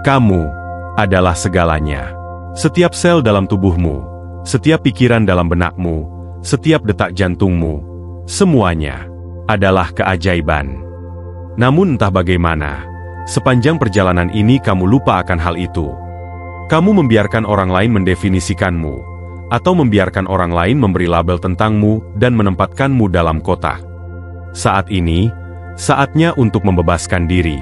Kamu adalah segalanya. Setiap sel dalam tubuhmu, setiap pikiran dalam benakmu, setiap detak jantungmu, semuanya adalah keajaiban. Namun entah bagaimana, sepanjang perjalanan ini kamu lupa akan hal itu. Kamu membiarkan orang lain mendefinisikanmu, atau membiarkan orang lain memberi label tentangmu dan menempatkanmu dalam kotak. Saat ini, saatnya untuk membebaskan diri.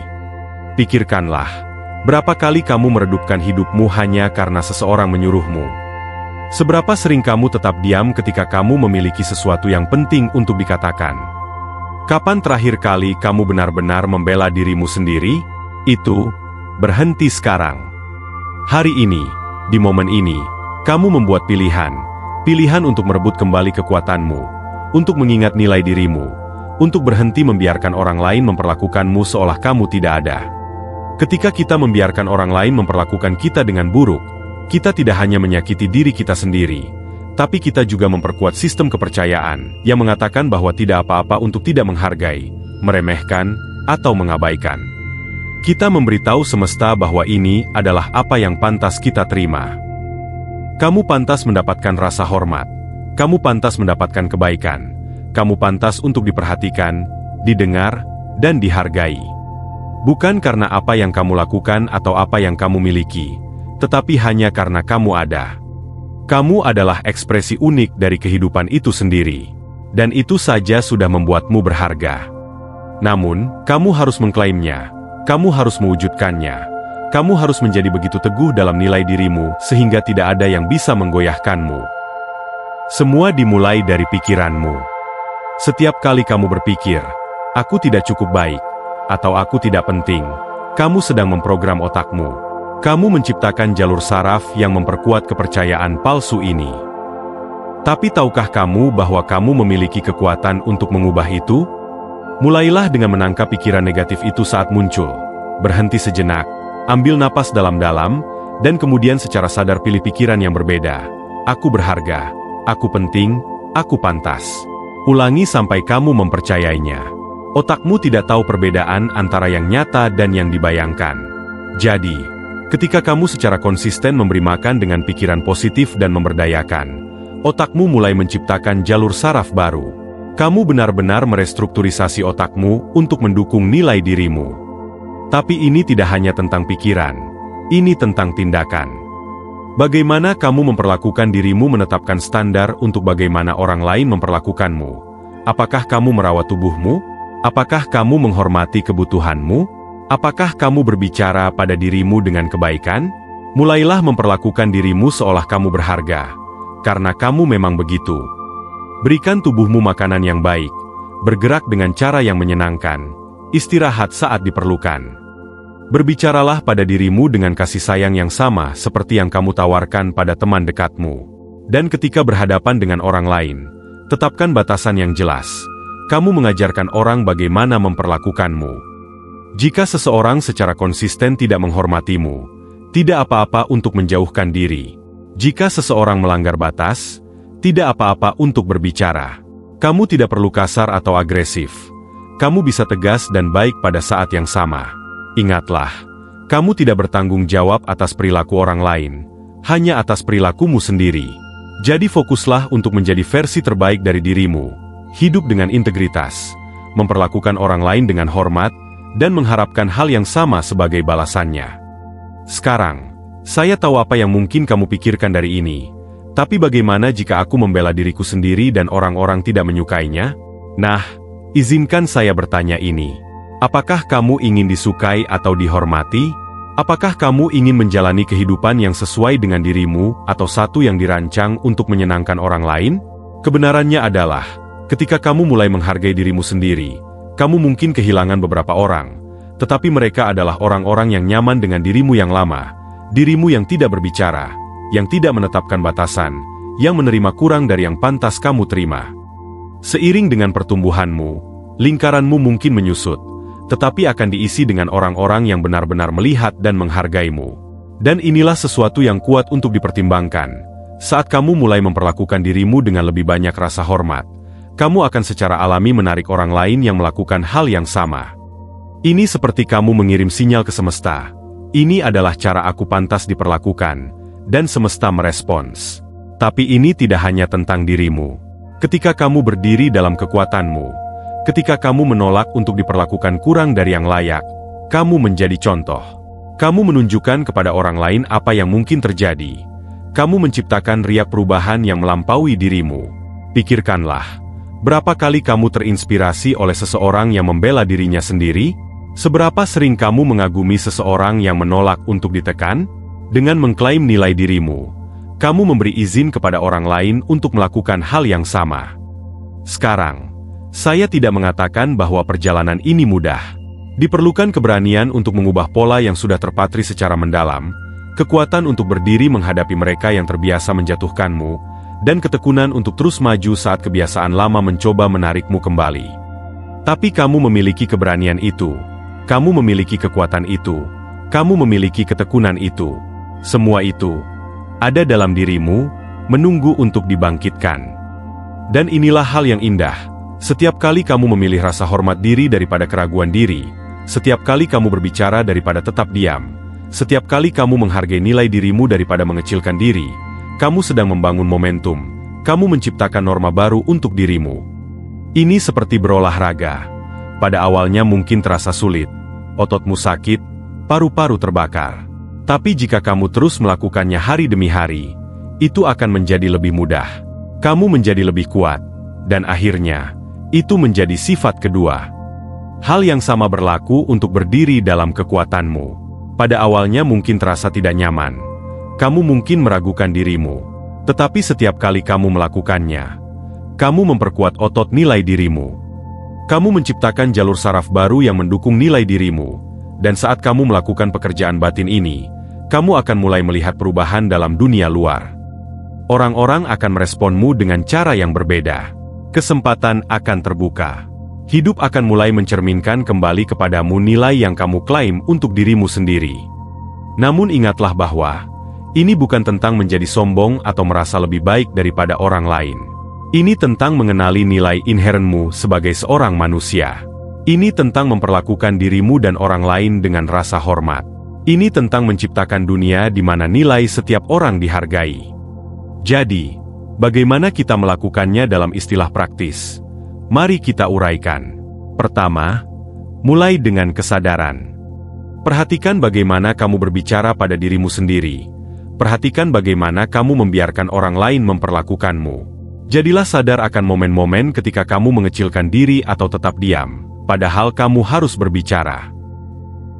Pikirkanlah, berapa kali kamu meredupkan hidupmu hanya karena seseorang menyuruhmu? Seberapa sering kamu tetap diam ketika kamu memiliki sesuatu yang penting untuk dikatakan? Kapan terakhir kali kamu benar-benar membela dirimu sendiri? Itu, berhenti sekarang. Hari ini, di momen ini, kamu membuat pilihan. Pilihan untuk merebut kembali kekuatanmu, untuk mengingat nilai dirimu, untuk berhenti membiarkan orang lain memperlakukanmu seolah kamu tidak ada. Ketika kita membiarkan orang lain memperlakukan kita dengan buruk, kita tidak hanya menyakiti diri kita sendiri, tapi kita juga memperkuat sistem kepercayaan yang mengatakan bahwa tidak apa-apa untuk tidak menghargai, meremehkan, atau mengabaikan. Kita memberitahu semesta bahwa ini adalah apa yang pantas kita terima. Kamu pantas mendapatkan rasa hormat, kamu pantas mendapatkan kebaikan, kamu pantas untuk diperhatikan, didengar, dan dihargai. Bukan karena apa yang kamu lakukan atau apa yang kamu miliki, tetapi hanya karena kamu ada. Kamu adalah ekspresi unik dari kehidupan itu sendiri. Dan itu saja sudah membuatmu berharga. Namun, kamu harus mengklaimnya. Kamu harus mewujudkannya. Kamu harus menjadi begitu teguh dalam nilai dirimu sehingga tidak ada yang bisa menggoyahkanmu. Semua dimulai dari pikiranmu. Setiap kali kamu berpikir, "Aku tidak cukup baik," atau "aku tidak penting," kamu sedang memprogram otakmu. Kamu menciptakan jalur saraf yang memperkuat kepercayaan palsu ini. Tapi tahukah kamu bahwa kamu memiliki kekuatan untuk mengubah itu? Mulailah dengan menangkap pikiran negatif itu saat muncul. Berhenti sejenak, ambil napas dalam-dalam, dan kemudian secara sadar pilih pikiran yang berbeda. Aku berharga, aku penting, aku pantas. Ulangi sampai kamu mempercayainya. Otakmu tidak tahu perbedaan antara yang nyata dan yang dibayangkan. Jadi, ketika kamu secara konsisten memberi makan dengan pikiran positif dan memberdayakan, otakmu mulai menciptakan jalur saraf baru. Kamu benar-benar merestrukturisasi otakmu untuk mendukung nilai dirimu. Tapi ini tidak hanya tentang pikiran, ini tentang tindakan. Bagaimana kamu memperlakukan dirimu menetapkan standar untuk bagaimana orang lain memperlakukanmu. Apakah kamu merawat tubuhmu? Apakah kamu menghormati kebutuhanmu? Apakah kamu berbicara pada dirimu dengan kebaikan? Mulailah memperlakukan dirimu seolah kamu berharga, karena kamu memang begitu. Berikan tubuhmu makanan yang baik, bergerak dengan cara yang menyenangkan, istirahat saat diperlukan. Berbicaralah pada dirimu dengan kasih sayang yang sama seperti yang kamu tawarkan pada teman dekatmu. Dan ketika berhadapan dengan orang lain, tetapkan batasan yang jelas. Kamu mengajarkan orang bagaimana memperlakukanmu. Jika seseorang secara konsisten tidak menghormatimu, tidak apa-apa untuk menjauhkan diri. Jika seseorang melanggar batas, tidak apa-apa untuk berbicara. Kamu tidak perlu kasar atau agresif. Kamu bisa tegas dan baik pada saat yang sama. Ingatlah, kamu tidak bertanggung jawab atas perilaku orang lain, hanya atas perilakumu sendiri. Jadi fokuslah untuk menjadi versi terbaik dari dirimu. Hidup dengan integritas, memperlakukan orang lain dengan hormat, dan mengharapkan hal yang sama sebagai balasannya. Sekarang, saya tahu apa yang mungkin kamu pikirkan dari ini. Tapi bagaimana jika aku membela diriku sendiri dan orang-orang tidak menyukainya? Nah, izinkan saya bertanya ini. Apakah kamu ingin disukai atau dihormati? Apakah kamu ingin menjalani kehidupan yang sesuai dengan dirimu atau satu yang dirancang untuk menyenangkan orang lain? Kebenarannya adalah, ketika kamu mulai menghargai dirimu sendiri, kamu mungkin kehilangan beberapa orang, tetapi mereka adalah orang-orang yang nyaman dengan dirimu yang lama, dirimu yang tidak berbicara, yang tidak menetapkan batasan, yang menerima kurang dari yang pantas kamu terima. Seiring dengan pertumbuhanmu, lingkaranmu mungkin menyusut, tetapi akan diisi dengan orang-orang yang benar-benar melihat dan menghargaimu. Dan inilah sesuatu yang kuat untuk dipertimbangkan. Saat kamu mulai memperlakukan dirimu dengan lebih banyak rasa hormat, kamu akan secara alami menarik orang lain yang melakukan hal yang sama. Ini seperti kamu mengirim sinyal ke semesta. Ini adalah cara aku pantas diperlakukan, dan semesta merespons. Tapi ini tidak hanya tentang dirimu. Ketika kamu berdiri dalam kekuatanmu, ketika kamu menolak untuk diperlakukan kurang dari yang layak, kamu menjadi contoh. Kamu menunjukkan kepada orang lain apa yang mungkin terjadi. Kamu menciptakan riak perubahan yang melampaui dirimu. Pikirkanlah, berapa kali kamu terinspirasi oleh seseorang yang membela dirinya sendiri? Seberapa sering kamu mengagumi seseorang yang menolak untuk ditekan? Dengan mengklaim nilai dirimu, kamu memberi izin kepada orang lain untuk melakukan hal yang sama. Sekarang, saya tidak mengatakan bahwa perjalanan ini mudah. Diperlukan keberanian untuk mengubah pola yang sudah terpatri secara mendalam, kekuatan untuk berdiri menghadapi mereka yang terbiasa menjatuhkanmu, dan ketekunan untuk terus maju saat kebiasaan lama mencoba menarikmu kembali. Tapi kamu memiliki keberanian itu. Kamu memiliki kekuatan itu. Kamu memiliki ketekunan itu. Semua itu ada dalam dirimu, menunggu untuk dibangkitkan. Dan inilah hal yang indah. Setiap kali kamu memilih rasa hormat diri daripada keraguan diri, setiap kali kamu berbicara daripada tetap diam, setiap kali kamu menghargai nilai dirimu daripada mengecilkan diri, kamu sedang membangun momentum. Kamu menciptakan norma baru untuk dirimu. Ini seperti berolahraga. Pada awalnya mungkin terasa sulit, ototmu sakit, paru-paru terbakar. Tapi jika kamu terus melakukannya hari demi hari, itu akan menjadi lebih mudah. Kamu menjadi lebih kuat, dan akhirnya, itu menjadi sifat kedua. Hal yang sama berlaku untuk berdiri dalam kekuatanmu. Pada awalnya mungkin terasa tidak nyaman. Kamu mungkin meragukan dirimu. Tetapi setiap kali kamu melakukannya, kamu memperkuat otot nilai dirimu. Kamu menciptakan jalur saraf baru yang mendukung nilai dirimu, dan saat kamu melakukan pekerjaan batin ini, kamu akan mulai melihat perubahan dalam dunia luar. Orang-orang akan meresponmu dengan cara yang berbeda. Kesempatan akan terbuka. Hidup akan mulai mencerminkan kembali kepadamu nilai yang kamu klaim untuk dirimu sendiri. Namun ingatlah bahwa, ini bukan tentang menjadi sombong atau merasa lebih baik daripada orang lain. Ini tentang mengenali nilai inherenmu sebagai seorang manusia. Ini tentang memperlakukan dirimu dan orang lain dengan rasa hormat. Ini tentang menciptakan dunia di mana nilai setiap orang dihargai. Jadi, bagaimana kita melakukannya dalam istilah praktis? Mari kita uraikan. Pertama, mulai dengan kesadaran. Perhatikan bagaimana kamu berbicara pada dirimu sendiri. Perhatikan bagaimana kamu membiarkan orang lain memperlakukanmu. Jadilah sadar akan momen-momen ketika kamu mengecilkan diri atau tetap diam, padahal kamu harus berbicara.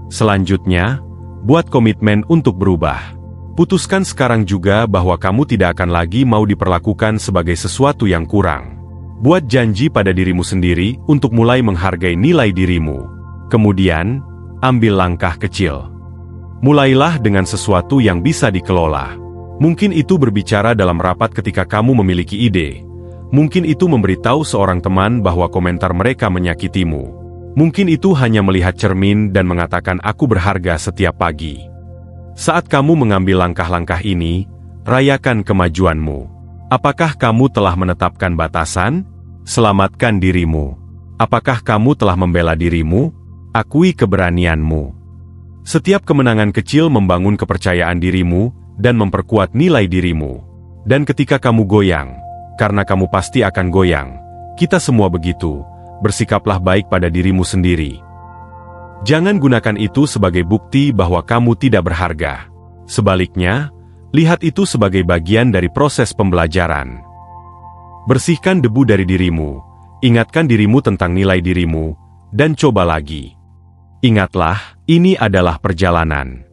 Selanjutnya, buat komitmen untuk berubah. Putuskan sekarang juga bahwa kamu tidak akan lagi mau diperlakukan sebagai sesuatu yang kurang. Buat janji pada dirimu sendiri untuk mulai menghargai nilai dirimu. Kemudian, ambil langkah kecil. Mulailah dengan sesuatu yang bisa dikelola. Mungkin itu berbicara dalam rapat ketika kamu memiliki ide. Mungkin itu memberitahu seorang teman bahwa komentar mereka menyakitimu. Mungkin itu hanya melihat cermin dan mengatakan aku berharga setiap pagi. Saat kamu mengambil langkah-langkah ini, rayakan kemajuanmu. Apakah kamu telah menetapkan batasan? Selamatkan dirimu. Apakah kamu telah membela dirimu? Akui keberanianmu. Setiap kemenangan kecil membangun kepercayaan dirimu dan memperkuat nilai dirimu. Dan ketika kamu goyang, karena kamu pasti akan goyang, kita semua begitu, bersikaplah baik pada dirimu sendiri. Jangan gunakan itu sebagai bukti bahwa kamu tidak berharga. Sebaliknya, lihat itu sebagai bagian dari proses pembelajaran. Bersihkan debu dari dirimu, ingatkan dirimu tentang nilai dirimu, dan coba lagi. Ingatlah, ini adalah perjalanan.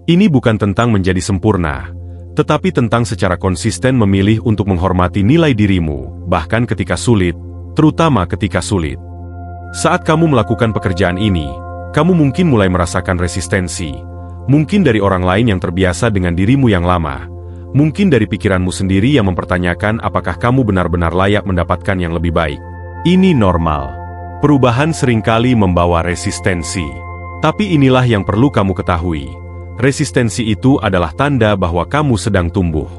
Ini bukan tentang menjadi sempurna, tetapi tentang secara konsisten memilih untuk menghormati nilai dirimu, bahkan ketika sulit, terutama ketika sulit. Saat kamu melakukan pekerjaan ini, kamu mungkin mulai merasakan resistensi, mungkin dari orang lain yang terbiasa dengan dirimu yang lama, mungkin dari pikiranmu sendiri yang mempertanyakan apakah kamu benar-benar layak mendapatkan yang lebih baik. Ini normal. Perubahan seringkali membawa resistensi. Tapi inilah yang perlu kamu ketahui. Resistensi itu adalah tanda bahwa kamu sedang tumbuh.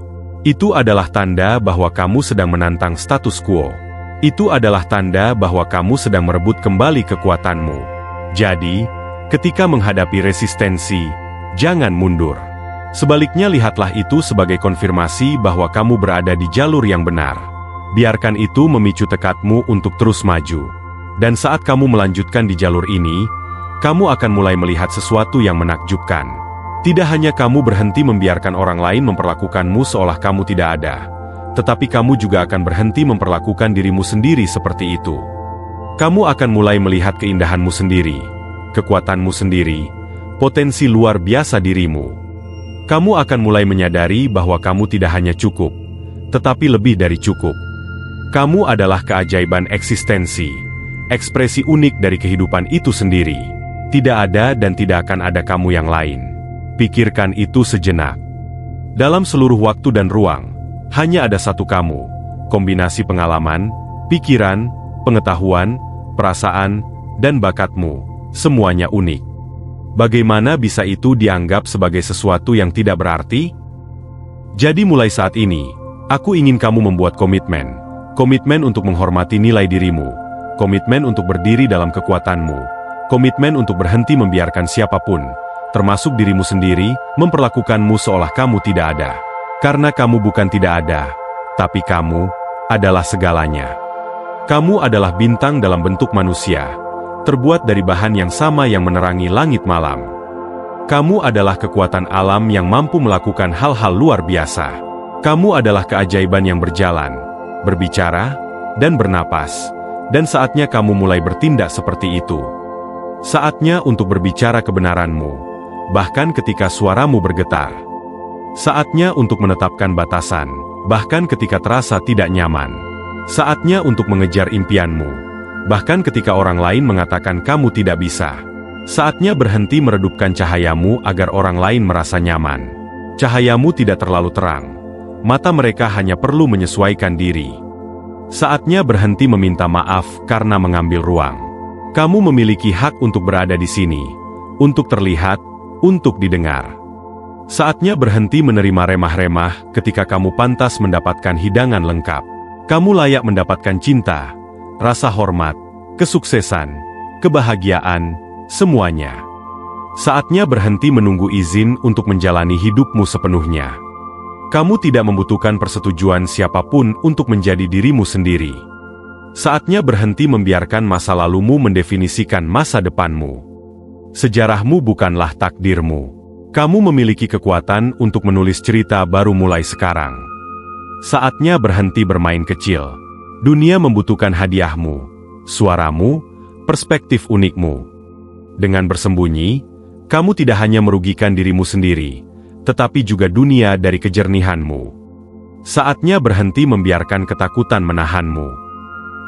Itu adalah tanda bahwa kamu sedang menantang status quo. Itu adalah tanda bahwa kamu sedang merebut kembali kekuatanmu. Jadi, ketika menghadapi resistensi, Jangan mundur. Sebaliknya lihatlah itu sebagai konfirmasi bahwa kamu berada di jalur yang benar. Biarkan itu memicu tekadmu untuk terus maju. Dan saat kamu melanjutkan di jalur ini, kamu akan mulai melihat sesuatu yang menakjubkan. Tidak hanya kamu berhenti membiarkan orang lain memperlakukanmu seolah kamu tidak ada, tetapi kamu juga akan berhenti memperlakukan dirimu sendiri seperti itu. Kamu akan mulai melihat keindahanmu sendiri, kekuatanmu sendiri, potensi luar biasa dirimu. Kamu akan mulai menyadari bahwa kamu tidak hanya cukup, tetapi lebih dari cukup. Kamu adalah keajaiban eksistensi, ekspresi unik dari kehidupan itu sendiri. Tidak ada dan tidak akan ada kamu yang lain. Pikirkan itu sejenak. Dalam seluruh waktu dan ruang, hanya ada satu kamu. Kombinasi pengalaman, pikiran, pengetahuan, perasaan, dan bakatmu, semuanya unik. Bagaimana bisa itu dianggap sebagai sesuatu yang tidak berarti? Jadi mulai saat ini, aku ingin kamu membuat komitmen. Komitmen untuk menghormati nilai dirimu. Komitmen untuk berdiri dalam kekuatanmu. Komitmen untuk berhenti membiarkan siapapun, termasuk dirimu sendiri, memperlakukanmu seolah kamu tidak ada. Karena kamu bukan tidak ada, tapi kamu adalah segalanya. Kamu adalah bintang dalam bentuk manusia, terbuat dari bahan yang sama yang menerangi langit malam. Kamu adalah kekuatan alam yang mampu melakukan hal-hal luar biasa. Kamu adalah keajaiban yang berjalan, berbicara, dan bernapas. Dan saatnya kamu mulai bertindak seperti itu. Saatnya untuk berbicara kebenaranmu, bahkan ketika suaramu bergetar. Saatnya untuk menetapkan batasan, bahkan ketika terasa tidak nyaman. Saatnya untuk mengejar impianmu, bahkan ketika orang lain mengatakan kamu tidak bisa. Saatnya berhenti meredupkan cahayamu agar orang lain merasa nyaman. Cahayamu tidak terlalu terang. Mata mereka hanya perlu menyesuaikan diri. Saatnya berhenti meminta maaf karena mengambil ruang. Kamu memiliki hak untuk berada di sini, untuk terlihat, untuk didengar. Saatnya berhenti menerima remah-remah ketika kamu pantas mendapatkan hidangan lengkap. Kamu layak mendapatkan cinta, rasa hormat, kesuksesan, kebahagiaan, semuanya. Saatnya berhenti menunggu izin untuk menjalani hidupmu sepenuhnya. Kamu tidak membutuhkan persetujuan siapapun untuk menjadi dirimu sendiri. Saatnya berhenti membiarkan masa lalumu mendefinisikan masa depanmu. Sejarahmu bukanlah takdirmu. Kamu memiliki kekuatan untuk menulis cerita baru mulai sekarang. Saatnya berhenti bermain kecil. Dunia membutuhkan hadiahmu, suaramu, perspektif unikmu. Dengan bersembunyi, kamu tidak hanya merugikan dirimu sendiri, tetapi juga dunia dari kejernihanmu. Saatnya berhenti membiarkan ketakutan menahanmu.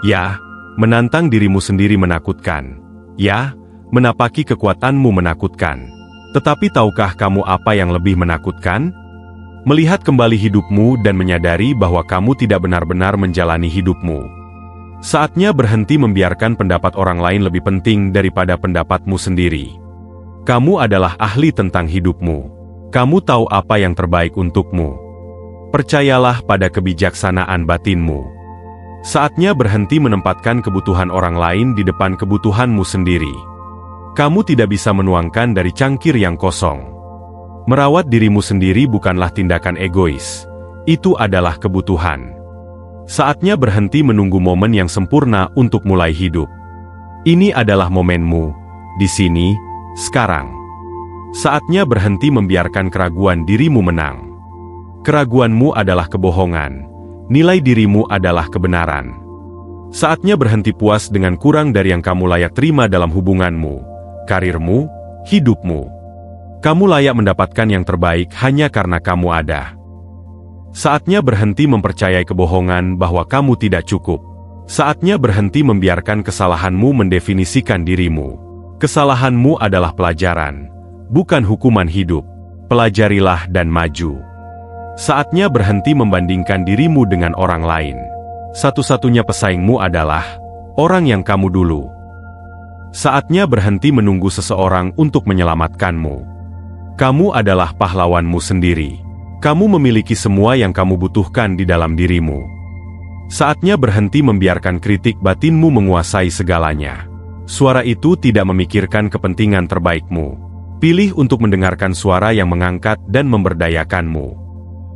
Ya, menantang dirimu sendiri menakutkan. Ya, menapaki kekuatanmu menakutkan. Tetapi tahukah kamu apa yang lebih menakutkan? Melihat kembali hidupmu dan menyadari bahwa kamu tidak benar-benar menjalani hidupmu. Saatnya berhenti membiarkan pendapat orang lain lebih penting daripada pendapatmu sendiri. Kamu adalah ahli tentang hidupmu. Kamu tahu apa yang terbaik untukmu. Percayalah pada kebijaksanaan batinmu. Saatnya berhenti menempatkan kebutuhan orang lain di depan kebutuhanmu sendiri. Kamu tidak bisa menuangkan dari cangkir yang kosong. Merawat dirimu sendiri bukanlah tindakan egois. Itu adalah kebutuhan. Saatnya berhenti menunggu momen yang sempurna untuk mulai hidup. Ini adalah momenmu, di sini, sekarang. Saatnya berhenti membiarkan keraguan dirimu menang. Keraguanmu adalah kebohongan. Nilai dirimu adalah kebenaran. Saatnya berhenti puas dengan kurang dari yang kamu layak terima dalam hubunganmu, karirmu, hidupmu. Kamu layak mendapatkan yang terbaik hanya karena kamu ada. Saatnya berhenti mempercayai kebohongan bahwa kamu tidak cukup. Saatnya berhenti membiarkan kesalahanmu mendefinisikan dirimu. Kesalahanmu adalah pelajaran, bukan hukuman hidup. Pelajarilah dan maju. Saatnya berhenti membandingkan dirimu dengan orang lain. Satu-satunya pesaingmu adalah orang yang kamu dulu. Saatnya berhenti menunggu seseorang untuk menyelamatkanmu. Kamu adalah pahlawanmu sendiri. Kamu memiliki semua yang kamu butuhkan di dalam dirimu. Saatnya berhenti membiarkan kritik batinmu menguasai segalanya. Suara itu tidak memikirkan kepentingan terbaikmu. Pilih untuk mendengarkan suara yang mengangkat dan memberdayakanmu.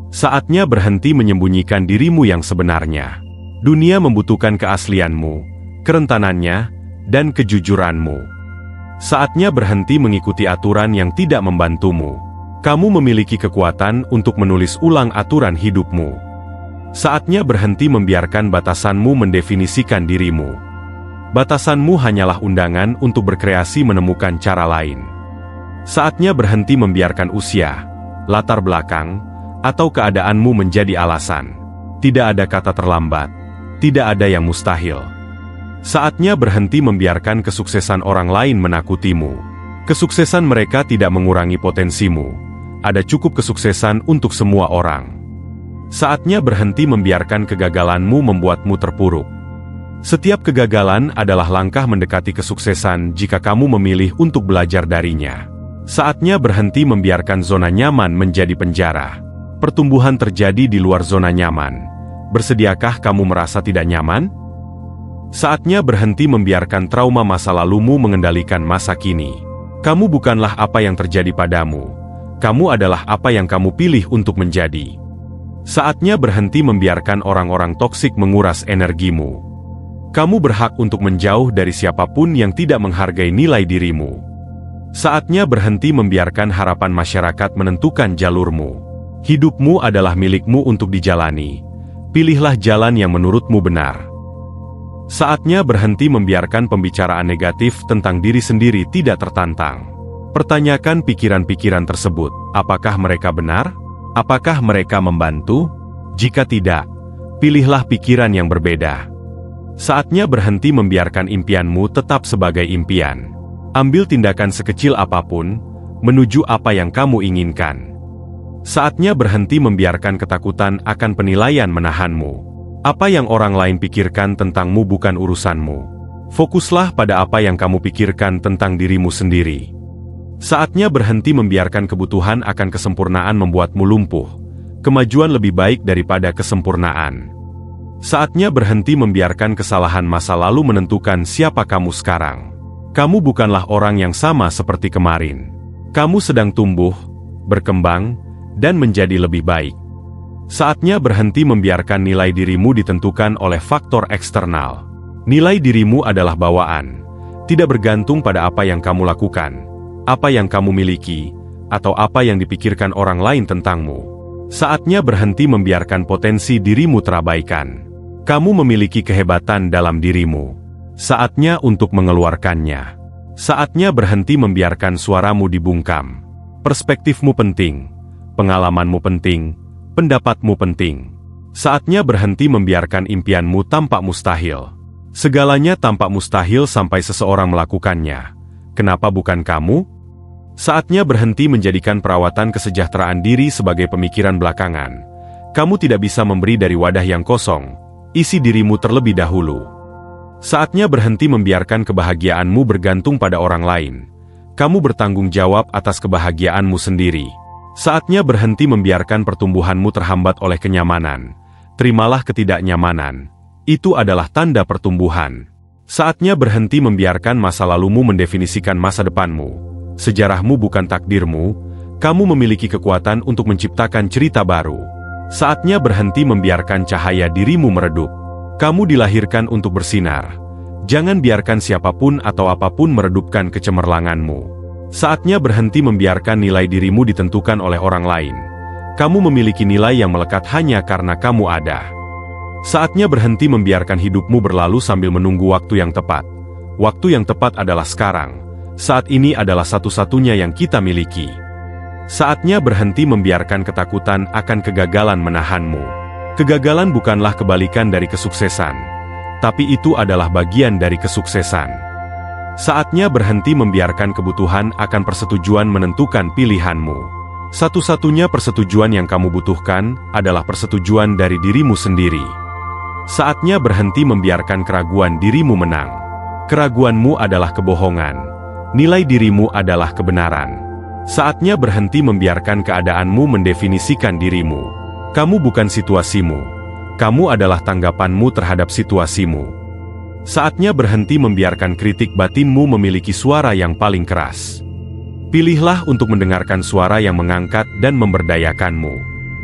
Saatnya berhenti menyembunyikan dirimu yang sebenarnya. Dunia membutuhkan keaslianmu, kerentanannya, dan kejujuranmu. Saatnya berhenti mengikuti aturan yang tidak membantumu. Kamu memiliki kekuatan untuk menulis ulang aturan hidupmu. Saatnya berhenti membiarkan batasanmu mendefinisikan dirimu. Batasanmu hanyalah undangan untuk berkreasi menemukan cara lain. Saatnya berhenti membiarkan usia, latar belakang, atau keadaanmu menjadi alasan. Tidak ada kata terlambat, tidak ada yang mustahil. Saatnya berhenti membiarkan kesuksesan orang lain menakutimu. Kesuksesan mereka tidak mengurangi potensimu. Ada cukup kesuksesan untuk semua orang. Saatnya berhenti membiarkan kegagalanmu membuatmu terpuruk. Setiap kegagalan adalah langkah mendekati kesuksesan jika kamu memilih untuk belajar darinya. Saatnya berhenti membiarkan zona nyaman menjadi penjara. Pertumbuhan terjadi di luar zona nyaman. Bersediakah kamu merasa tidak nyaman? Saatnya berhenti membiarkan trauma masa lalumu mengendalikan masa kini. Kamu bukanlah apa yang terjadi padamu. Kamu adalah apa yang kamu pilih untuk menjadi. Saatnya berhenti membiarkan orang-orang toksik menguras energimu. Kamu berhak untuk menjauh dari siapapun yang tidak menghargai nilai dirimu. Saatnya berhenti membiarkan harapan masyarakat menentukan jalurmu. Hidupmu adalah milikmu untuk dijalani. Pilihlah jalan yang menurutmu benar. Saatnya berhenti membiarkan pembicaraan negatif tentang diri sendiri tidak tertantang. Pertanyakan pikiran-pikiran tersebut, apakah mereka benar? Apakah mereka membantu? Jika tidak, pilihlah pikiran yang berbeda. Saatnya berhenti membiarkan impianmu tetap sebagai impian. Ambil tindakan sekecil apapun, menuju apa yang kamu inginkan. Saatnya berhenti membiarkan ketakutan akan penilaian menahanmu. Apa yang orang lain pikirkan tentangmu bukan urusanmu. Fokuslah pada apa yang kamu pikirkan tentang dirimu sendiri. Saatnya berhenti membiarkan kebutuhan akan kesempurnaan membuatmu lumpuh. Kemajuan lebih baik daripada kesempurnaan. Saatnya berhenti membiarkan kesalahan masa lalu menentukan siapa kamu sekarang. Kamu bukanlah orang yang sama seperti kemarin. Kamu sedang tumbuh, berkembang, dan menjadi lebih baik. Saatnya berhenti membiarkan nilai dirimu ditentukan oleh faktor eksternal. Nilai dirimu adalah bawaan, tidak bergantung pada apa yang kamu lakukan, apa yang kamu miliki, atau apa yang dipikirkan orang lain tentangmu. Saatnya berhenti membiarkan potensi dirimu terabaikan. Kamu memiliki kehebatan dalam dirimu. Saatnya untuk mengeluarkannya. Saatnya berhenti membiarkan suaramu dibungkam. Perspektifmu penting, pengalamanmu penting, pendapatmu penting. Saatnya berhenti membiarkan impianmu tampak mustahil. Segalanya tampak mustahil sampai seseorang melakukannya. Kenapa bukan kamu? Saatnya berhenti menjadikan perawatan kesejahteraan diri sebagai pemikiran belakangan. Kamu tidak bisa memberi dari wadah yang kosong. Isi dirimu terlebih dahulu. Saatnya berhenti membiarkan kebahagiaanmu bergantung pada orang lain. Kamu bertanggung jawab atas kebahagiaanmu sendiri. Saatnya berhenti membiarkan pertumbuhanmu terhambat oleh kenyamanan. Terimalah ketidaknyamanan. Itu adalah tanda pertumbuhan. Saatnya berhenti membiarkan masa lalumu mendefinisikan masa depanmu. Sejarahmu bukan takdirmu. Kamu memiliki kekuatan untuk menciptakan cerita baru. Saatnya berhenti membiarkan cahaya dirimu meredup. Kamu dilahirkan untuk bersinar. Jangan biarkan siapapun atau apapun meredupkan kecemerlanganmu. Saatnya berhenti membiarkan nilai dirimu ditentukan oleh orang lain. Kamu memiliki nilai yang melekat hanya karena kamu ada. Saatnya berhenti membiarkan hidupmu berlalu sambil menunggu waktu yang tepat. Waktu yang tepat adalah sekarang. Saat ini adalah satu-satunya yang kita miliki. Saatnya berhenti membiarkan ketakutan akan kegagalan menahanmu. Kegagalan bukanlah kebalikan dari kesuksesan, tapi itu adalah bagian dari kesuksesan. Saatnya berhenti membiarkan kebutuhan akan persetujuan menentukan pilihanmu. Satu-satunya persetujuan yang kamu butuhkan adalah persetujuan dari dirimu sendiri. Saatnya berhenti membiarkan keraguan dirimu menang. Keraguanmu adalah kebohongan. Nilai dirimu adalah kebenaran. Saatnya berhenti membiarkan keadaanmu mendefinisikan dirimu. Kamu bukan situasimu. Kamu adalah tanggapanmu terhadap situasimu. Saatnya berhenti membiarkan kritik batinmu memiliki suara yang paling keras. Pilihlah untuk mendengarkan suara yang mengangkat dan memberdayakanmu.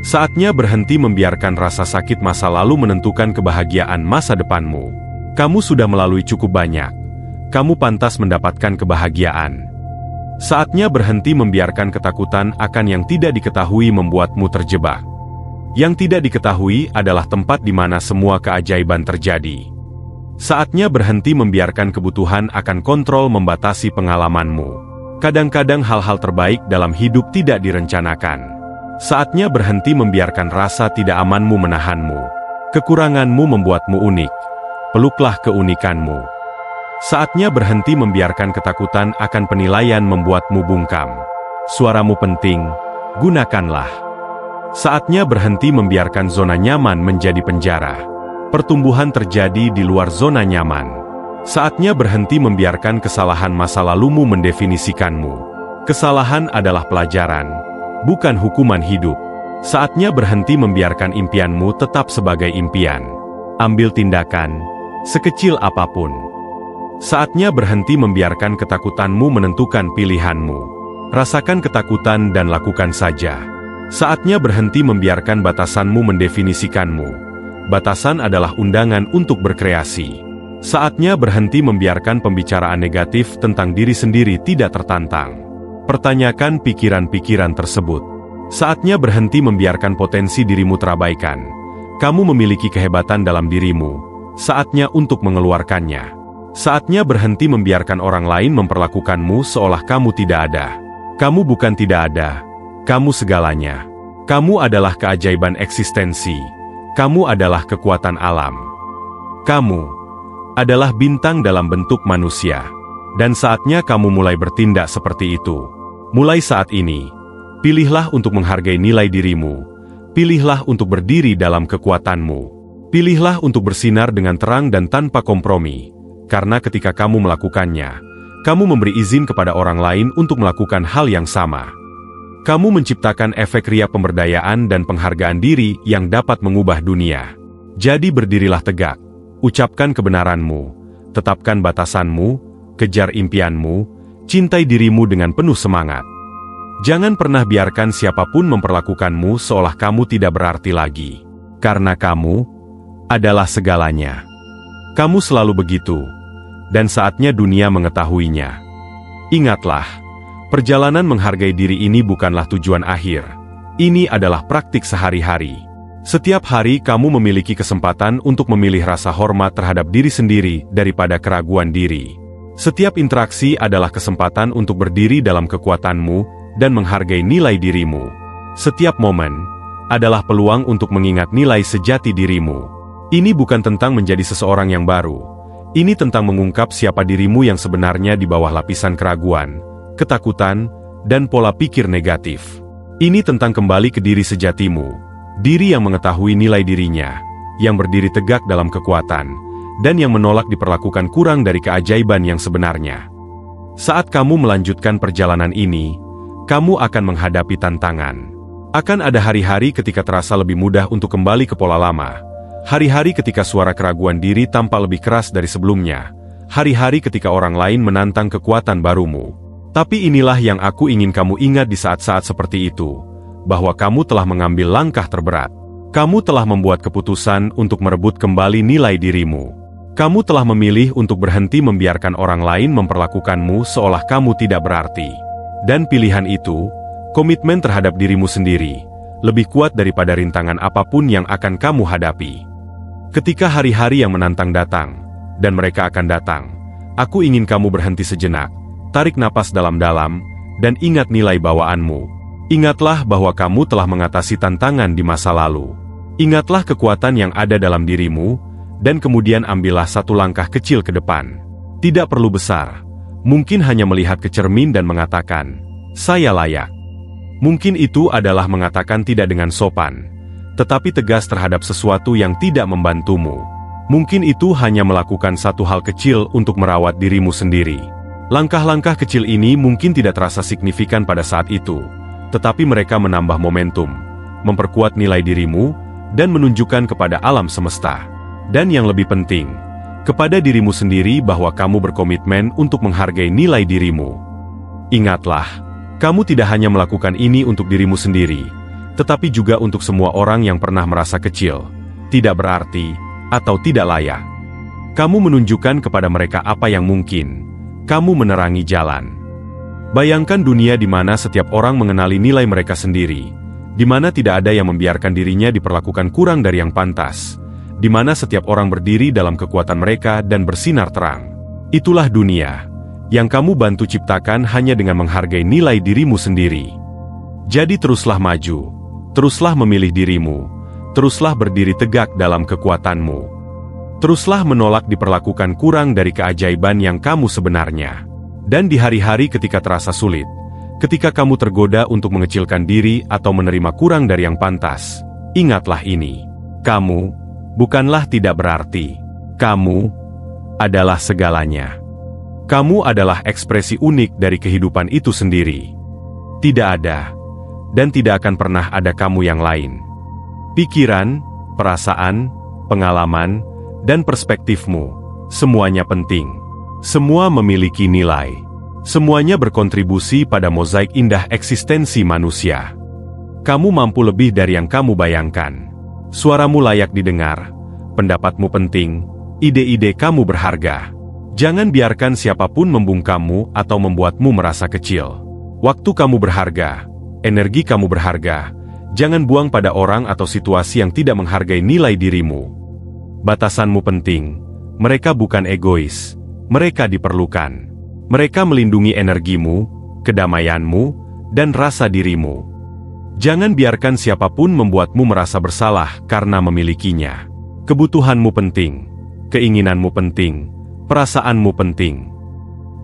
Saatnya berhenti membiarkan rasa sakit masa lalu menentukan kebahagiaan masa depanmu. Kamu sudah melalui cukup banyak. Kamu pantas mendapatkan kebahagiaan. Saatnya berhenti membiarkan ketakutan akan yang tidak diketahui membuatmu terjebak. Yang tidak diketahui adalah tempat di mana semua keajaiban terjadi. Saatnya berhenti membiarkan kebutuhan akan kontrol membatasi pengalamanmu. Kadang-kadang hal-hal terbaik dalam hidup tidak direncanakan. Saatnya berhenti membiarkan rasa tidak amanmu menahanmu. Kekuranganmu membuatmu unik. Peluklah keunikanmu. Saatnya berhenti membiarkan ketakutan akan penilaian membuatmu bungkam. Suaramu penting, gunakanlah. Saatnya berhenti membiarkan zona nyaman menjadi penjara. Pertumbuhan terjadi di luar zona nyaman. Saatnya berhenti membiarkan kesalahan masa lalumu mendefinisikanmu. Kesalahan adalah pelajaran, bukan hukuman hidup. Saatnya berhenti membiarkan impianmu tetap sebagai impian. Ambil tindakan, sekecil apapun. Saatnya berhenti membiarkan ketakutanmu menentukan pilihanmu. Rasakan ketakutan dan lakukan saja. Saatnya berhenti membiarkan batasanmu mendefinisikanmu. Batasan adalah undangan untuk berkreasi. Saatnya berhenti membiarkan pembicaraan negatif tentang diri sendiri tidak tertantang. Pertanyakan pikiran-pikiran tersebut. Saatnya berhenti membiarkan potensi dirimu terabaikan. Kamu memiliki kehebatan dalam dirimu. Saatnya untuk mengeluarkannya. Saatnya berhenti membiarkan orang lain memperlakukanmu seolah kamu tidak ada. Kamu bukan tidak ada. Kamu segalanya. Kamu adalah keajaiban eksistensi. Kamu adalah kekuatan alam. Kamu adalah bintang dalam bentuk manusia. Dan saatnya kamu mulai bertindak seperti itu. Mulai saat ini, pilihlah untuk menghargai nilai dirimu. Pilihlah untuk berdiri dalam kekuatanmu. Pilihlah untuk bersinar dengan terang dan tanpa kompromi. Karena ketika kamu melakukannya, kamu memberi izin kepada orang lain untuk melakukan hal yang sama. Kamu menciptakan efek ria pemberdayaan dan penghargaan diri yang dapat mengubah dunia. Jadi berdirilah tegak. Ucapkan kebenaranmu, tetapkan batasanmu, kejar impianmu, cintai dirimu dengan penuh semangat. Jangan pernah biarkan siapapun memperlakukanmu seolah kamu tidak berarti lagi. Karena kamu adalah segalanya. Kamu selalu begitu, dan saatnya dunia mengetahuinya. Ingatlah, perjalanan menghargai diri ini bukanlah tujuan akhir. Ini adalah praktik sehari-hari. Setiap hari kamu memiliki kesempatan untuk memilih rasa hormat terhadap diri sendiri daripada keraguan diri. Setiap interaksi adalah kesempatan untuk berdiri dalam kekuatanmu dan menghargai nilai dirimu. Setiap momen adalah peluang untuk mengingat nilai sejati dirimu. Ini bukan tentang menjadi seseorang yang baru. Ini tentang mengungkap siapa dirimu yang sebenarnya di bawah lapisan keraguan, ketakutan, dan pola pikir negatif. Ini tentang kembali ke diri sejatimu. Diri yang mengetahui nilai dirinya, yang berdiri tegak dalam kekuatan, dan yang menolak diperlakukan kurang dari keajaiban yang sebenarnya. Saat kamu melanjutkan perjalanan ini, kamu akan menghadapi tantangan. Akan ada hari-hari ketika terasa lebih mudah untuk kembali ke pola lama. Hari-hari ketika suara keraguan diri tampak lebih keras dari sebelumnya. Hari-hari ketika orang lain menantang kekuatan barumu. Tapi inilah yang aku ingin kamu ingat di saat-saat seperti itu. Bahwa kamu telah mengambil langkah terberat. Kamu telah membuat keputusan untuk merebut kembali nilai dirimu. Kamu telah memilih untuk berhenti membiarkan orang lain memperlakukanmu seolah kamu tidak berarti. Dan pilihan itu, komitmen terhadap dirimu sendiri, lebih kuat daripada rintangan apapun yang akan kamu hadapi. Ketika hari-hari yang menantang datang, dan mereka akan datang, aku ingin kamu berhenti sejenak, tarik napas dalam-dalam, dan ingat nilai bawaanmu. Ingatlah bahwa kamu telah mengatasi tantangan di masa lalu. Ingatlah kekuatan yang ada dalam dirimu, dan kemudian ambillah satu langkah kecil ke depan. Tidak perlu besar, mungkin hanya melihat ke cermin dan mengatakan, "Saya layak." Mungkin itu adalah mengatakan tidak dengan sopan, tetapi tegas terhadap sesuatu yang tidak membantumu. Mungkin itu hanya melakukan satu hal kecil untuk merawat dirimu sendiri. Langkah-langkah kecil ini mungkin tidak terasa signifikan pada saat itu, tetapi mereka menambah momentum, memperkuat nilai dirimu, dan menunjukkan kepada alam semesta. Dan yang lebih penting, kepada dirimu sendiri bahwa kamu berkomitmen untuk menghargai nilai dirimu. Ingatlah, Kamu tidak hanya melakukan ini untuk dirimu sendiri, tetapi juga untuk semua orang yang pernah merasa kecil, tidak berarti, atau tidak layak. Kamu menunjukkan kepada mereka apa yang mungkin. Kamu menerangi jalan. Bayangkan dunia di mana setiap orang mengenali nilai mereka sendiri, di mana tidak ada yang membiarkan dirinya diperlakukan kurang dari yang pantas, di mana setiap orang berdiri dalam kekuatan mereka dan bersinar terang. Itulah dunia yang kamu bantu ciptakan hanya dengan menghargai nilai dirimu sendiri. Jadi teruslah maju, teruslah memilih dirimu, teruslah berdiri tegak dalam kekuatanmu. Teruslah menolak diperlakukan kurang dari keajaiban yang kamu sebenarnya. Dan di hari-hari ketika terasa sulit, ketika kamu tergoda untuk mengecilkan diri atau menerima kurang dari yang pantas, ingatlah ini. Kamu bukanlah tidak berarti. Kamu adalah segalanya. Kamu adalah ekspresi unik dari kehidupan itu sendiri. Tidak ada, dan tidak akan pernah ada kamu yang lain. Pikiran, perasaan, pengalaman, dan perspektifmu, semuanya penting. Semua memiliki nilai. Semuanya berkontribusi pada mozaik indah eksistensi manusia. Kamu mampu lebih dari yang kamu bayangkan. Suaramu layak didengar, pendapatmu penting, ide-ide kamu berharga. Jangan biarkan siapapun membungkammu atau membuatmu merasa kecil. Waktu kamu berharga, energi kamu berharga. Jangan buang pada orang atau situasi yang tidak menghargai nilai dirimu. Batasanmu penting. Mereka bukan egois. Mereka diperlukan. Mereka melindungi energimu, kedamaianmu, dan rasa dirimu. Jangan biarkan siapapun membuatmu merasa bersalah karena memilikinya. Kebutuhanmu penting. Keinginanmu penting. Perasaanmu penting.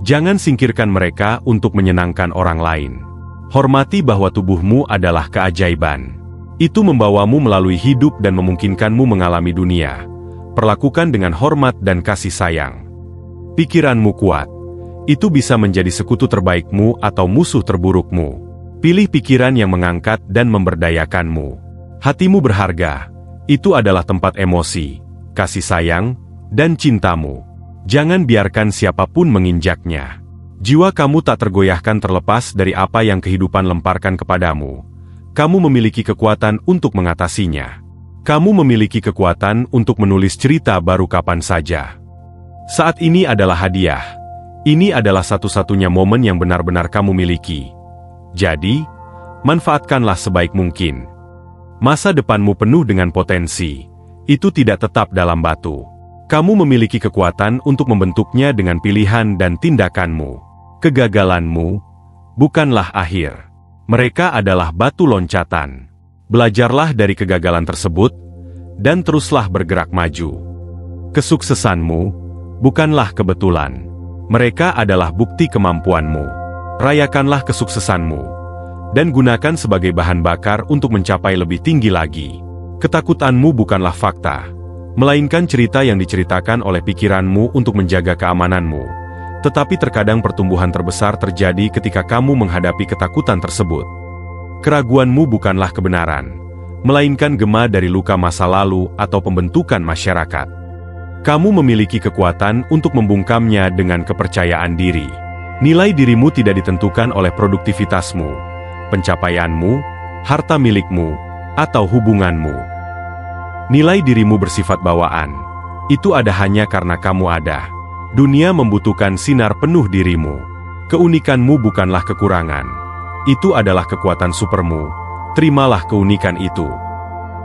Jangan singkirkan mereka untuk menyenangkan orang lain. Hormati bahwa tubuhmu adalah keajaiban. Itu membawamu melalui hidup dan memungkinkanmu mengalami dunia. Perlakukan dengan hormat dan kasih sayang. Pikiranmu kuat. Itu bisa menjadi sekutu terbaikmu atau musuh terburukmu. Pilih pikiran yang mengangkat dan memberdayakanmu. Hatimu berharga. Itu adalah tempat emosi, kasih sayang, dan cintamu. Jangan biarkan siapapun menginjaknya. Jiwa kamu tak tergoyahkan terlepas dari apa yang kehidupan lemparkan kepadamu. Kamu memiliki kekuatan untuk mengatasinya. Kamu memiliki kekuatan untuk menulis cerita baru kapan saja. Saat ini adalah hadiah. Ini adalah satu-satunya momen yang benar-benar kamu miliki. Jadi, manfaatkanlah sebaik mungkin. Masa depanmu penuh dengan potensi. Itu tidak tetap dalam batu. Kamu memiliki kekuatan untuk membentuknya dengan pilihan dan tindakanmu. Kegagalanmu bukanlah akhir. Mereka adalah batu loncatan. Belajarlah dari kegagalan tersebut, dan teruslah bergerak maju. Kesuksesanmu bukanlah kebetulan. Mereka adalah bukti kemampuanmu. Rayakanlah kesuksesanmu, dan gunakan sebagai bahan bakar untuk mencapai lebih tinggi lagi. Ketakutanmu bukanlah fakta, melainkan cerita yang diceritakan oleh pikiranmu untuk menjaga keamananmu. Tetapi terkadang pertumbuhan terbesar terjadi ketika kamu menghadapi ketakutan tersebut. Keraguanmu bukanlah kebenaran, melainkan gema dari luka masa lalu atau pembentukan masyarakat. Kamu memiliki kekuatan untuk membungkamnya dengan kepercayaan diri. Nilai dirimu tidak ditentukan oleh produktivitasmu, pencapaianmu, harta milikmu, atau hubunganmu. Nilai dirimu bersifat bawaan. Itu ada hanya karena kamu ada. Dunia membutuhkan sinar penuh dirimu. Keunikanmu bukanlah kekurangan. Itu adalah kekuatan supermu. Terimalah keunikan itu.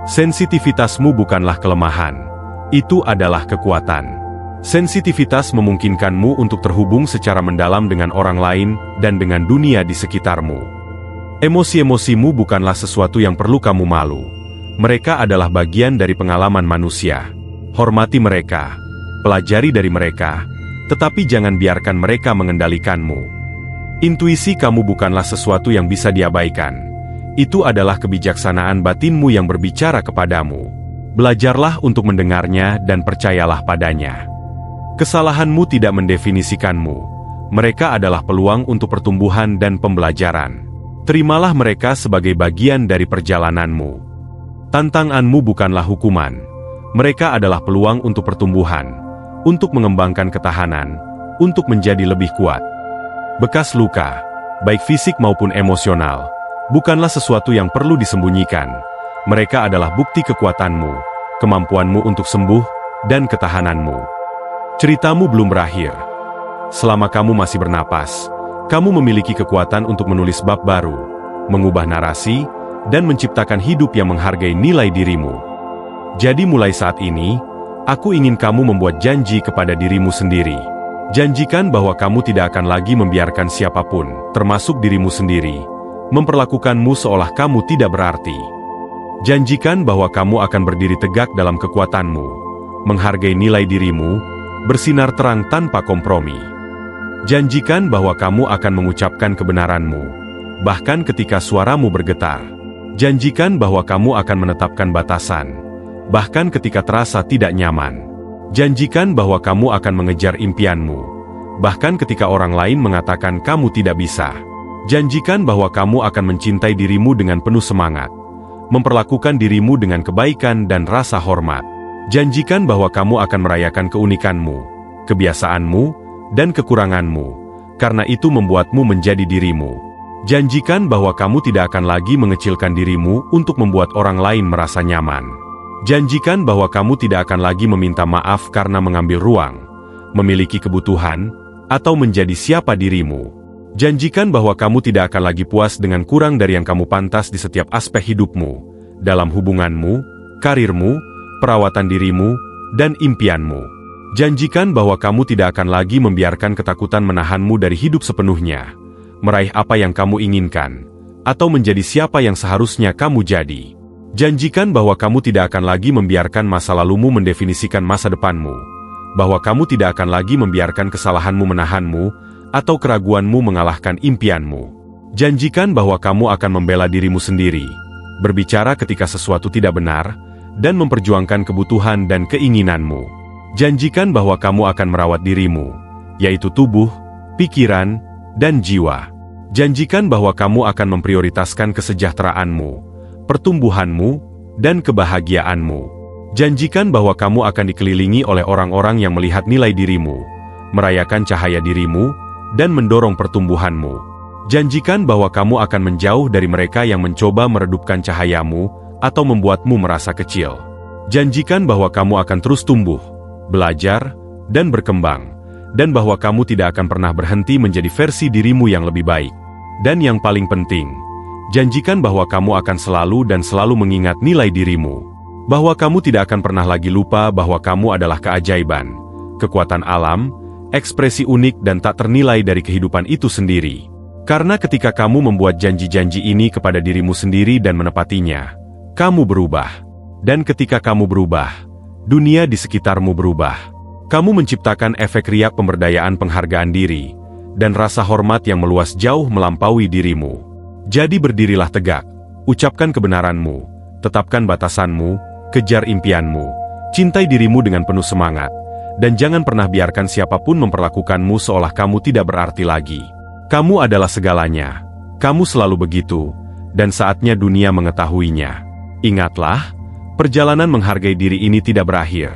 Sensitivitasmu bukanlah kelemahan. Itu adalah kekuatan. Sensitivitas memungkinkanmu untuk terhubung secara mendalam dengan orang lain dan dengan dunia di sekitarmu. Emosi-emosimu bukanlah sesuatu yang perlu kamu malu. Mereka adalah bagian dari pengalaman manusia. Hormati mereka, pelajari dari mereka, tetapi jangan biarkan mereka mengendalikanmu. Intuisi kamu bukanlah sesuatu yang bisa diabaikan. Itu adalah kebijaksanaan batinmu yang berbicara kepadamu. Belajarlah untuk mendengarnya dan percayalah padanya. Kesalahanmu tidak mendefinisikanmu. Mereka adalah peluang untuk pertumbuhan dan pembelajaran. Terimalah mereka sebagai bagian dari perjalananmu. Tantanganmu bukanlah hukuman. Mereka adalah peluang untuk pertumbuhan, untuk mengembangkan ketahanan, untuk menjadi lebih kuat. Bekas luka baik fisik maupun emosional, bukanlah sesuatu yang perlu disembunyikan. Mereka adalah bukti kekuatanmu, kemampuanmu untuk sembuh, dan ketahananmu. Ceritamu belum berakhir. Selama kamu masih bernapas, kamu memiliki kekuatan untuk menulis bab baru, mengubah narasi, dan menciptakan hidup yang menghargai nilai dirimu. Jadi mulai saat ini, aku ingin kamu membuat janji kepada dirimu sendiri. Janjikan bahwa kamu tidak akan lagi membiarkan siapapun, termasuk dirimu sendiri, memperlakukanmu seolah kamu tidak berarti. Janjikan bahwa kamu akan berdiri tegak dalam kekuatanmu, menghargai nilai dirimu, bersinar terang tanpa kompromi. Janjikan bahwa kamu akan mengucapkan kebenaranmu, bahkan ketika suaramu bergetar. Janjikan bahwa kamu akan menetapkan batasan, bahkan ketika terasa tidak nyaman. Janjikan bahwa kamu akan mengejar impianmu, bahkan ketika orang lain mengatakan kamu tidak bisa. Janjikan bahwa kamu akan mencintai dirimu dengan penuh semangat, memperlakukan dirimu dengan kebaikan dan rasa hormat. Janjikan bahwa kamu akan merayakan keunikanmu, kebiasaanmu, dan kekuranganmu, karena itu membuatmu menjadi dirimu. Janjikan bahwa kamu tidak akan lagi mengecilkan dirimu untuk membuat orang lain merasa nyaman. Janjikan bahwa kamu tidak akan lagi meminta maaf karena mengambil ruang, memiliki kebutuhan, atau menjadi siapa dirimu. Janjikan bahwa kamu tidak akan lagi puas dengan kurang dari yang kamu pantas di setiap aspek hidupmu, dalam hubunganmu, karirmu, perawatan dirimu, dan impianmu. Janjikan bahwa kamu tidak akan lagi membiarkan ketakutan menahanmu dari hidup sepenuhnya, meraih apa yang kamu inginkan, atau menjadi siapa yang seharusnya kamu jadi. Janjikan bahwa kamu tidak akan lagi membiarkan masa lalumu mendefinisikan masa depanmu, bahwa kamu tidak akan lagi membiarkan kesalahanmu menahanmu, atau keraguanmu mengalahkan impianmu. Janjikan bahwa kamu akan membela dirimu sendiri, berbicara ketika sesuatu tidak benar, dan memperjuangkan kebutuhan dan keinginanmu. Janjikan bahwa kamu akan merawat dirimu, yaitu tubuh, pikiran, dan jiwa. Janjikan bahwa kamu akan memprioritaskan kesejahteraanmu, pertumbuhanmu, dan kebahagiaanmu. Janjikan bahwa kamu akan dikelilingi oleh orang-orang yang melihat nilai dirimu, merayakan cahaya dirimu, dan mendorong pertumbuhanmu. Janjikan bahwa kamu akan menjauh dari mereka yang mencoba meredupkan cahayamu atau membuatmu merasa kecil. Janjikan bahwa kamu akan terus tumbuh, belajar, dan berkembang, dan bahwa kamu tidak akan pernah berhenti menjadi versi dirimu yang lebih baik. Dan yang paling penting, janjikan bahwa kamu akan selalu dan selalu mengingat nilai dirimu, bahwa kamu tidak akan pernah lagi lupa bahwa kamu adalah keajaiban, kekuatan alam, ekspresi unik dan tak ternilai dari kehidupan itu sendiri. Karena ketika kamu membuat janji-janji ini kepada dirimu sendiri dan menepatinya, kamu berubah. Dan ketika kamu berubah, dunia di sekitarmu berubah. Kamu menciptakan efek riak pemberdayaan penghargaan diri, dan rasa hormat yang meluas jauh melampaui dirimu. Jadi berdirilah tegak, ucapkan kebenaranmu, tetapkan batasanmu, kejar impianmu, cintai dirimu dengan penuh semangat, dan jangan pernah biarkan siapapun memperlakukanmu seolah kamu tidak berarti lagi. Kamu adalah segalanya, kamu selalu begitu, dan saatnya dunia mengetahuinya. Ingatlah, perjalanan menghargai diri ini tidak berakhir.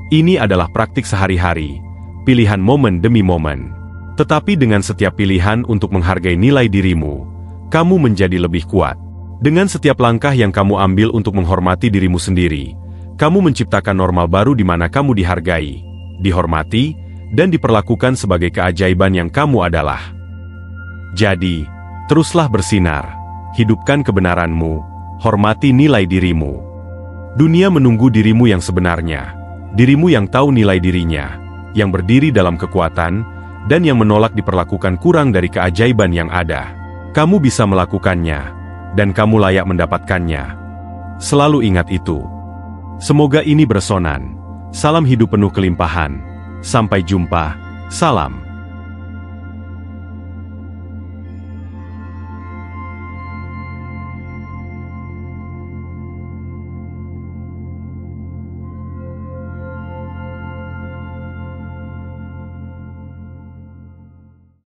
Ini adalah praktik sehari-hari, pilihan momen demi momen. Tetapi dengan setiap pilihan untuk menghargai nilai dirimu, kamu menjadi lebih kuat. Dengan setiap langkah yang kamu ambil untuk menghormati dirimu sendiri, kamu menciptakan normal baru di mana kamu dihargai, dihormati, dan diperlakukan sebagai keajaiban yang kamu adalah. Jadi, teruslah bersinar, hidupkan kebenaranmu, hormati nilai dirimu. Dunia menunggu dirimu yang sebenarnya, dirimu yang tahu nilai dirinya, yang berdiri dalam kekuatan, dan yang menolak diperlakukan kurang dari keajaiban yang ada. Kamu bisa melakukannya, dan kamu layak mendapatkannya. Selalu ingat itu. Semoga ini beresonan. Salam hidup penuh kelimpahan. Sampai jumpa. Salam.